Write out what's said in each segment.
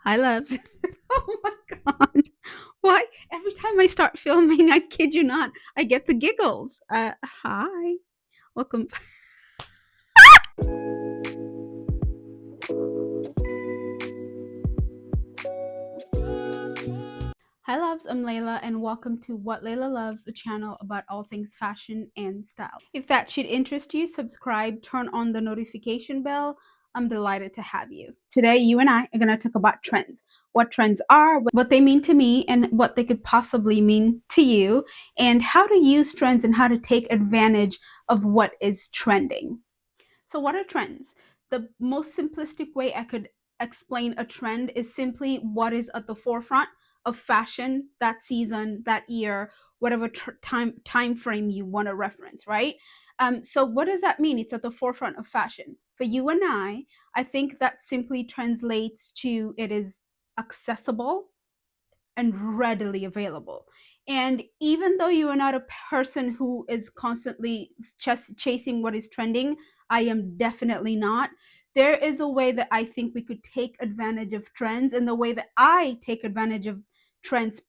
Hi, loves. Oh my god. Why? Every time I start filming, I kid you not, I get the giggles. Hi. Welcome. Hi, loves. I'm Leila, and welcome to What Leila Loves, a channel about all things fashion and style. If that should interest you, subscribe, turn on the notification bell. I'm delighted to have you. Today, you and I are going to talk about trends. What trends are, what they mean to me, and what they could possibly mean to you, and how to use trends and how to take advantage of what is trending. So, what are trends? The most simplistic way I could explain a trend is simply what is at the forefront of fashion that season, that year, whatever time frame you want to reference, right? So what does that mean? It's at the forefront of fashion. For you and I think that simply translates to it is accessible and readily available. And even though you are not a person who is constantly chasing what is trending, I am definitely not. There is a way that I think we could take advantage of trends, and the way that I take advantage of trends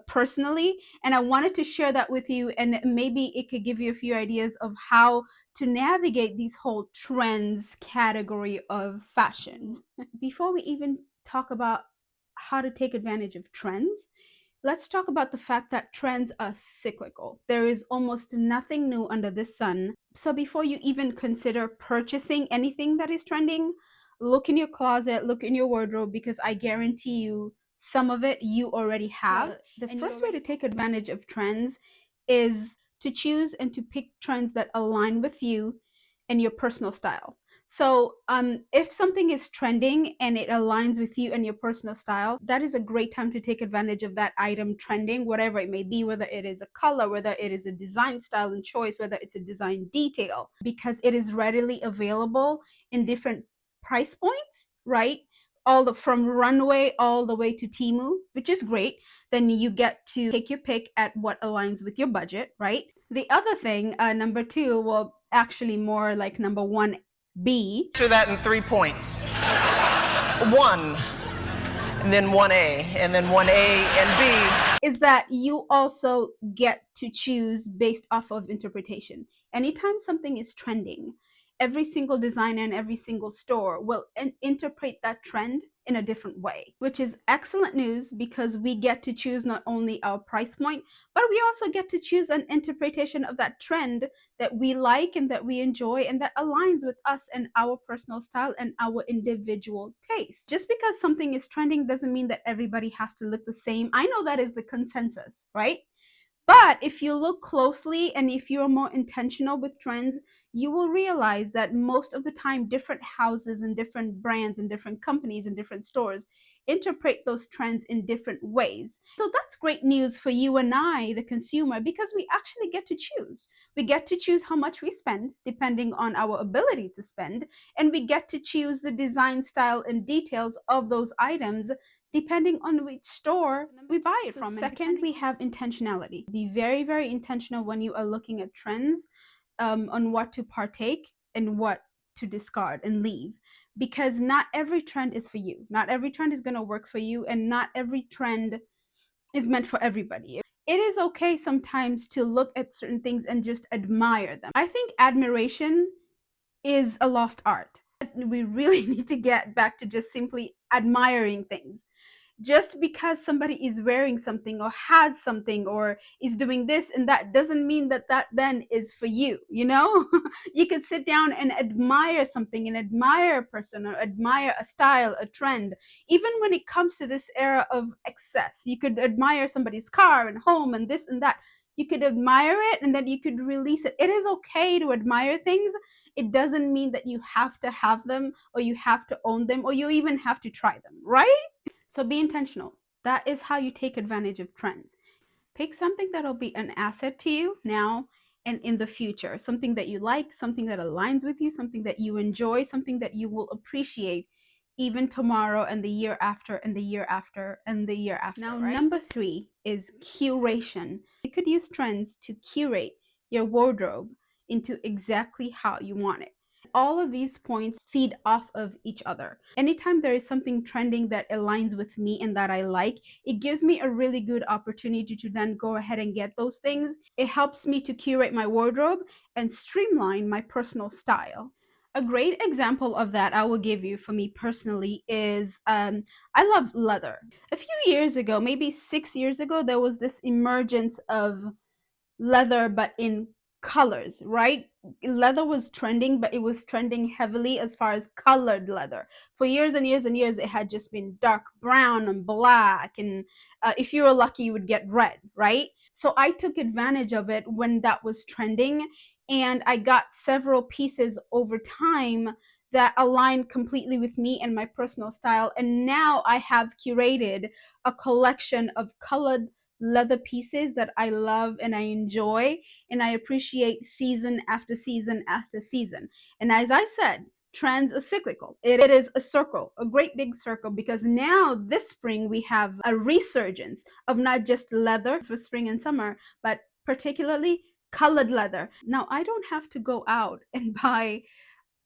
personally. And I wanted to share that with you, and maybe it could give you a few ideas of how to navigate these whole trends category of fashion. Before we even talk about how to take advantage of trends, let's talk about the fact that trends are cyclical. There is almost nothing new under the sun. So before you even consider purchasing anything that is trending, look in your closet, look in your wardrobe, because I guarantee you some of it you already have. The first way to take advantage of trends is to choose and to pick trends that align with you and your personal style. So if something is trending and it aligns with you and your personal style, that is a great time to take advantage of that item trending, whatever it may be, whether it is a color, whether it is a design style and choice, whether it's a design detail, because it is readily available in different price points, right? From Runway all the way to Temu, which is great. Then you get to take your pick at what aligns with your budget, right? The other thing, number two, well, actually more like number one B. Answer that in 3 points. One, and then 1A, and then 1A and B. Is that you also get to choose based off of interpretation. Anytime something is trending, every single designer and every single store will interpret that trend in a different way, which is excellent news because we get to choose not only our price point, but we also get to choose an interpretation of that trend that we like and that we enjoy and that aligns with us and our personal style and our individual taste. Just because something is trending doesn't mean that everybody has to look the same. I know that is the consensus, right? But if you look closely and if you're more intentional with trends, you will realize that most of the time different houses and different brands and different companies and different stores interpret those trends in different ways. So that's great news for you and I, the consumer, because we actually get to choose. We get to choose how much we spend depending on our ability to spend, and we get to choose the design, style, and details of those items depending on which store we buy it from. Second, we have intentionality. Be very, very intentional when you are looking at trends, on what to partake and what to discard and leave, because not every trend is for you. Not every trend is going to work for you, and not every trend is meant for everybody. It is okay sometimes to look at certain things and just admire them. I think admiration is a lost art. We really need to get back to just simply admiring things. Just because somebody is wearing something or has something or is doing this and that doesn't mean that that then is for you, you know? You could sit down and admire something and admire a person or admire a style, a trend. Even when it comes to this era of excess, you could admire somebody's car and home and this and that. You could admire it and then you could release it. It is okay to admire things. It doesn't mean that you have to have them or you have to own them or you even have to try them, right? So be intentional. That is how you take advantage of trends. Pick something that'll be an asset to you now and in the future. Something that you like, something that aligns with you, something that you enjoy, something that you will appreciate even tomorrow and the year after and the year after and the year after. Now, right? Number three is curation. You could use trends to curate your wardrobe into exactly how you want it. All of these points feed off of each other. Anytime there is something trending that aligns with me and that I like, it gives me a really good opportunity to then go ahead and get those things. It helps me to curate my wardrobe and streamline my personal style. A great example of that I will give you for me personally is I love leather. A few years ago, maybe 6 years ago, there was this emergence of leather but in colors, right? Leather was trending, but it was trending heavily as far as colored leather. For years and years and years, it had just been dark brown and black, and if you were lucky, you would get red, right? So I took advantage of it when that was trending, and I got several pieces over time that aligned completely with me and my personal style. And now I have curated a collection of colored leather pieces that I love and I enjoy and I appreciate season after season after season. And as I said, trends are cyclical. It is a circle, a great big circle, because now this spring we have a resurgence of not just leather for spring and summer, but particularly colored leather. Now I don't have to go out and buy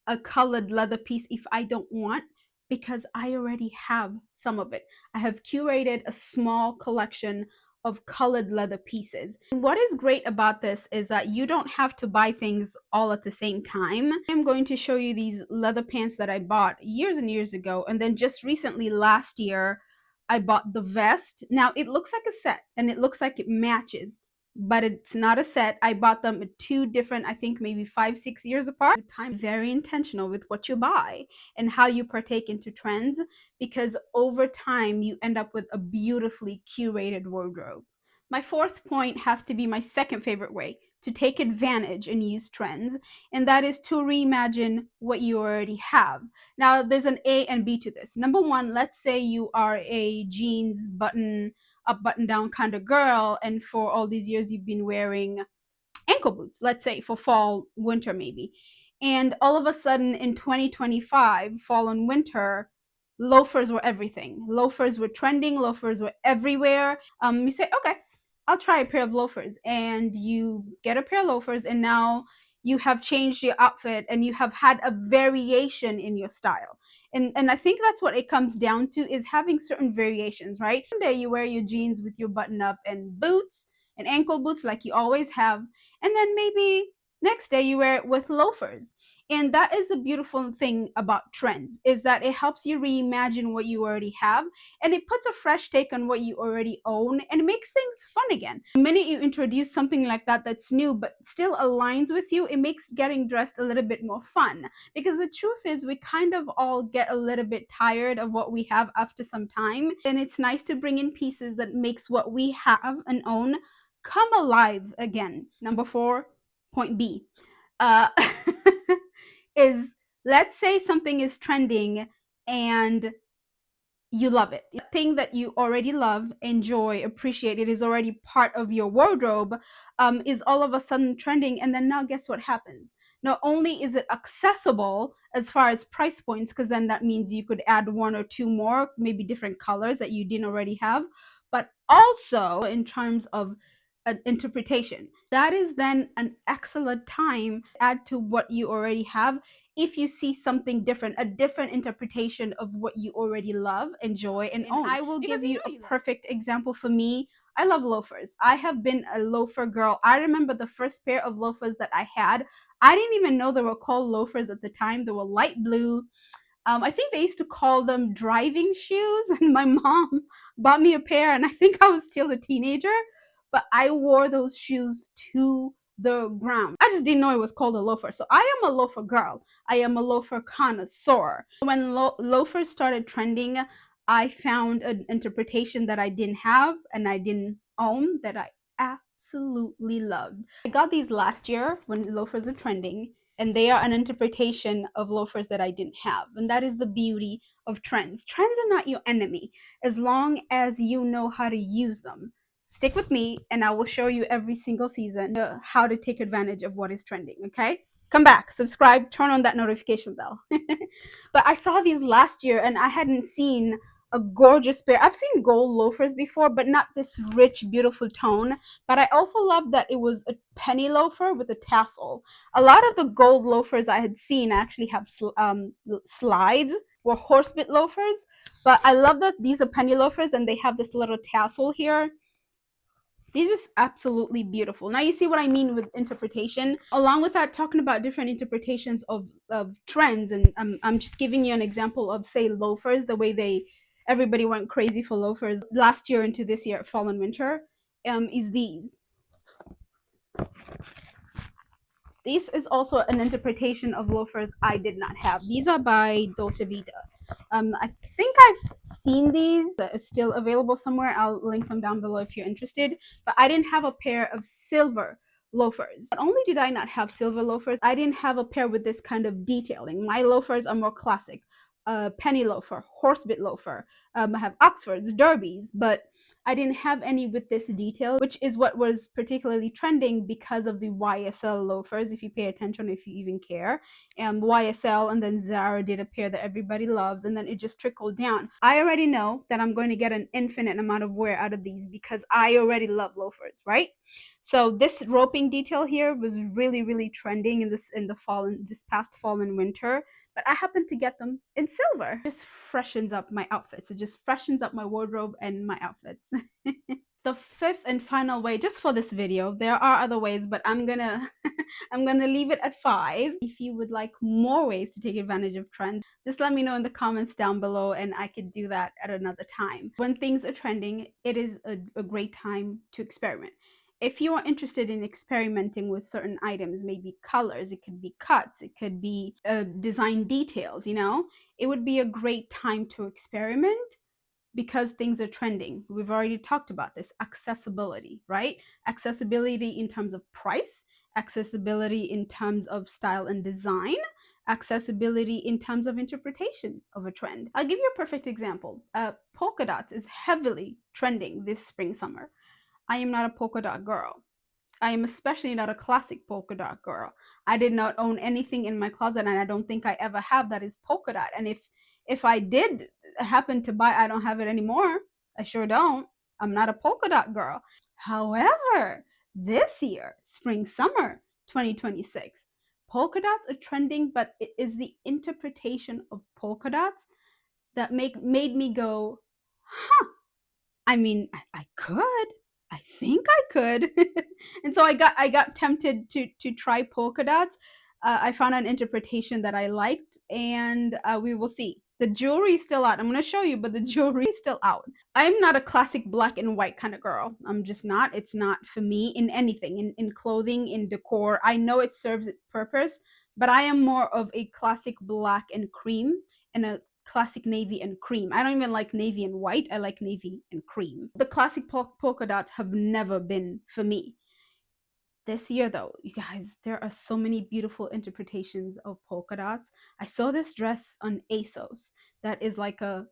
a colored leather piece if I don't want, because I already have some of it. I have curated a small collection of colored leather pieces. And what is great about this is that you don't have to buy things all at the same time. I'm going to show you these leather pants that I bought years and years ago, and then just recently last year I bought the vest. Now it looks like a set and it looks like it matches, but it's not a set. I bought them at two different, I think maybe 5-6 years apart. Time very intentional with what you buy and how you partake into trends, because over time you end up with a beautifully curated wardrobe. My fourth point has to be my second favorite way to take advantage and use trends, and that is to reimagine what you already have. Now, there's an A and B to this. Number one, let's say you are a jeans button up, button down kind of girl, and for all these years you've been wearing ankle boots, let's say for fall, winter maybe. And all of a sudden in 2025, fall and winter, loafers were everything. Loafers were trending, loafers were everywhere. You say, okay, I'll try a pair of loafers. And you get a pair of loafers, and now you have changed your outfit and you have had a variation in your style. And I think that's what it comes down to, is having certain variations, right? One day you wear your jeans with your button up and boots and ankle boots like you always have, and then maybe next day you wear it with loafers. And that is the beautiful thing about trends, is that it helps you reimagine what you already have, and it puts a fresh take on what you already own, and it makes things fun again. The minute you introduce something like that that's new but still aligns with you, it makes getting dressed a little bit more fun, because the truth is we kind of all get a little bit tired of what we have after some time, and it's nice to bring in pieces that makes what we have and own come alive again. Number four, point B, uh, is, let's say something is trending and you love it. The thing that you already love, enjoy, appreciate, it is already part of your wardrobe, is all of a sudden trending. And then now guess what happens? Not only is it accessible as far as price points, because then that means you could add one or two more, maybe different colors that you didn't already have, but also in terms of an interpretation. That is then an excellent time to add to what you already have. If you see something different, a different interpretation of what you already love, enjoy, and own. I will give you a perfect example. For me, I love loafers. I have been a loafer girl. I remember the first pair of loafers that I had. I didn't even know they were called loafers at the time. They were light blue. I think they used to call them driving shoes, and my mom bought me a pair, and I think I was still a teenager, but I wore those shoes to the ground. I just didn't know it was called a loafer. So I am a loafer girl. I am a loafer connoisseur. When loafers started trending, I found an interpretation that I didn't have and I didn't own that I absolutely loved. I got these last year when loafers are trending, and they are an interpretation of loafers that I didn't have. And that is the beauty of trends. Trends are not your enemy as long as you know how to use them. Stick with me and I will show you every single season how to take advantage of what is trending, okay? Come back, subscribe, turn on that notification bell. But I saw these last year and I hadn't seen a gorgeous pair. I've seen gold loafers before, but not this rich, beautiful tone. But I also love that it was a penny loafer with a tassel. A lot of the gold loafers I had seen actually have slides, were horsebit loafers. But I love that these are penny loafers and they have this little tassel here. These are just absolutely beautiful. Now you see what I mean with interpretation. Along with that, talking about different interpretations of trends, and I'm just giving you an example of, say, loafers, the way everybody went crazy for loafers last year into this year, fall and winter, is these. This is also an interpretation of loafers I did not have. These are by Dolce Vita. I think I've seen these. It's still available somewhere. I'll link them down below if you're interested. But I didn't have a pair of silver loafers. Not only did I not have silver loafers, I didn't have a pair with this kind of detailing. My loafers are more classic. Penny loafer, horsebit loafer. I have Oxfords, Derbies, but I didn't have any with this detail, which is what was particularly trending because of the YSL loafers, if you pay attention, if you even care. YSL, and then Zara did a pair that everybody loves, and then it just trickled down. I already know that I'm going to get an infinite amount of wear out of these because I already love loafers, right? So this roping detail here was really trending in this past fall and winter, but I happen to get them in silver. It just freshens up my outfits. It just freshens up my wardrobe and my outfits. The fifth and final way, just for this video, there are other ways, but I'm gonna I'm gonna leave it at 5. If you would like more ways to take advantage of trends, just let me know in the comments down below and I could do that at another time. When things are trending, it is a great time to experiment. If you are interested in experimenting with certain items, maybe colors, it could be cuts, it could be design details, you know, it would be a great time to experiment because things are trending. We've already talked about this. Accessibility, right? Accessibility in terms of price, accessibility in terms of style and design, accessibility in terms of interpretation of a trend. I'll give you a perfect example. Polka dots is heavily trending this spring summer. I am not a polka dot girl. I am especially not a classic polka dot girl. I did not own anything in my closet, and I don't think I ever have that is polka dot. And if I did happen to buy, I don't have it anymore. I sure don't. I'm not a polka dot girl. However, this year, spring summer 2026, polka dots are trending, but it is the interpretation of polka dots that made me go, huh. I mean, I could. I think I could. And so I got tempted to try polka dots. I found an interpretation that I liked, and we will see. The jewelry is still out. I'm going to show you, but the jewelry is still out. I'm not a classic black and white kind of girl. I'm just not. It's not for me in anything, in clothing, in decor. I know it serves its purpose, but I am more of a classic black and cream and a classic navy and cream. I don't even like navy and white. I like navy and cream. The classic polka dots have never been for me. This year though, you guys, there are so many beautiful interpretations of polka dots. I saw this dress on ASOS that is like a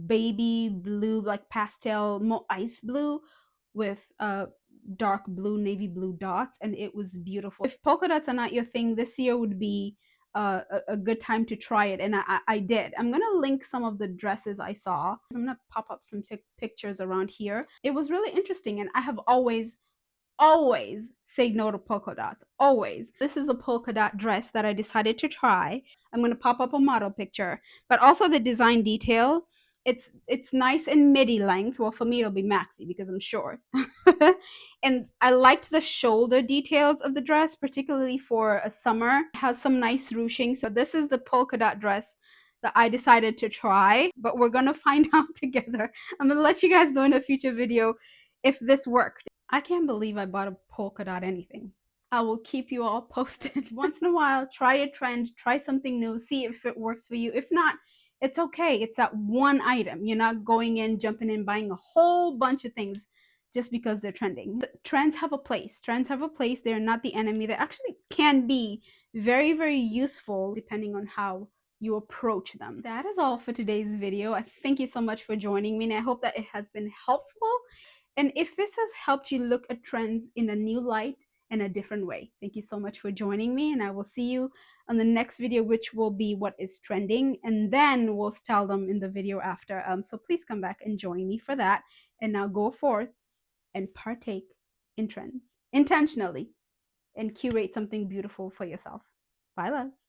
baby blue, like pastel, more ice blue with dark blue, navy blue dots, and it was beautiful. If polka dots are not your thing, this year would be a good time to try it, and I did. I'm gonna link some of the dresses I saw. I'm gonna pop up some pictures around here. It was really interesting, and I have always say no to polka dots. Always. This is a polka dot dress that I decided to try. I'm going to pop up a model picture, but also the design detail. It's nice in midi length. Well, for me it'll be maxi because I'm short. And I liked the shoulder details of the dress, particularly for a summer. It has some nice ruching. So this is the polka dot dress that I decided to try, but we're going to find out together. I'm going to let you guys know in a future video if this worked. I can't believe I bought a polka dot anything. I will keep you all posted. Once in a while, try a trend, try something new, see if it works for you. If not, it's okay. It's that one item. You're not going in, jumping in, buying a whole bunch of things just because they're trending. Trends have a place. Trends have a place. They're not the enemy. They actually can be very useful depending on how you approach them. That is all for today's video. I thank you so much for joining me, and I hope that it has been helpful. And if this has helped you look at trends in a new light in a different way. Thank you so much for joining me, and I will see you on the next video, which will be what is trending, and then we'll style them in the video after. So please come back and join me for that. And now go forth and partake in trends intentionally and curate something beautiful for yourself. Bye, loves.